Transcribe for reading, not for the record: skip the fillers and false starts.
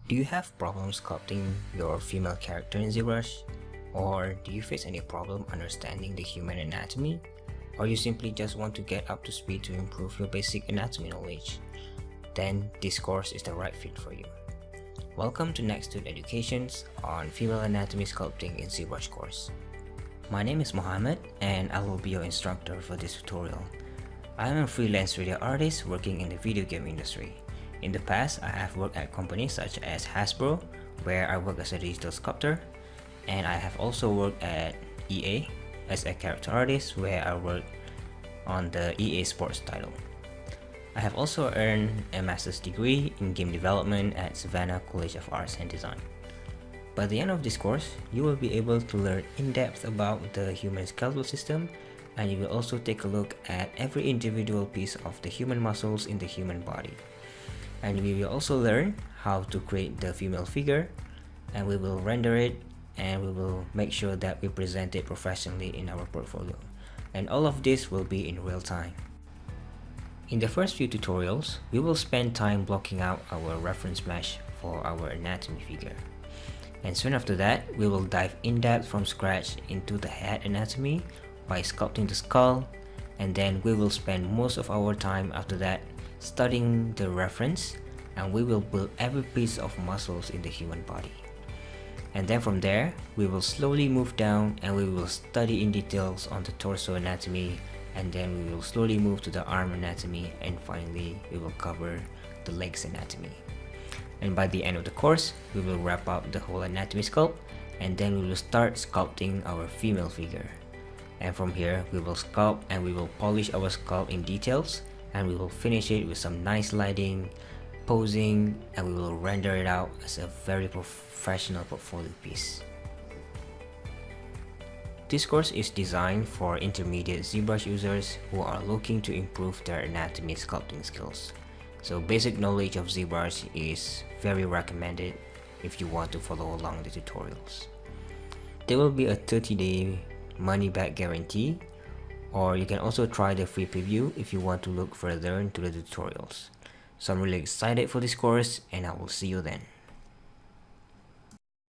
Do you have problems sculpting your female character in Zbrush? Or do you face any problem understanding the human anatomy? Or you simply just want to get up to speed to improve your basic anatomy knowledge? Then this course is the right fit for you. Welcome to Nexttut Education's on Female Anatomy Sculpting in Zbrush course. My name is Mohammed and I will be your instructor for this tutorial. I am a freelance video artist working in the video game industry. In the past, I have worked at companies such as Hasbro, where I work as a digital sculptor, and I have also worked at EA as a character artist, where I work on the EA Sports title. I have also earned a master's degree in game development at Savannah College of Arts and Design. By the end of this course, you will be able to learn in depth about the human skeletal system, and you will also take a look at every individual piece of the human muscles in the human body. And we will also learn how to create the female figure, and we will render it, and we will make sure that we present it professionally in our portfolio. And all of this will be in real time. In the first few tutorials, we will spend time blocking out our reference mesh for our anatomy figure. And soon after that, we will dive in depth from scratch into the head anatomy by sculpting the skull, and then we will spend most of our time after that studying the reference, and we will build every piece of muscles in the human body. And then from there, we will slowly move down and we will study in details on the torso anatomy, and then we will slowly move to the arm anatomy, and finally we will cover the legs anatomy. And by the end of the course, we will wrap up the whole anatomy sculpt, and then we will start sculpting our female figure. And from here, we will sculpt and we will polish our sculpt in details, and we will finish it with some nice lighting, posing, and we will render it out as a very professional portfolio piece. This course is designed for intermediate Zbrush users who are looking to improve their anatomy sculpting skills. So basic knowledge of Zbrush is very recommended if you want to follow along the tutorials. There will be a 30-day money-back guarantee, or you can also try the free preview if you want to look further into the tutorials. So I'm really excited for this course, and I will see you then.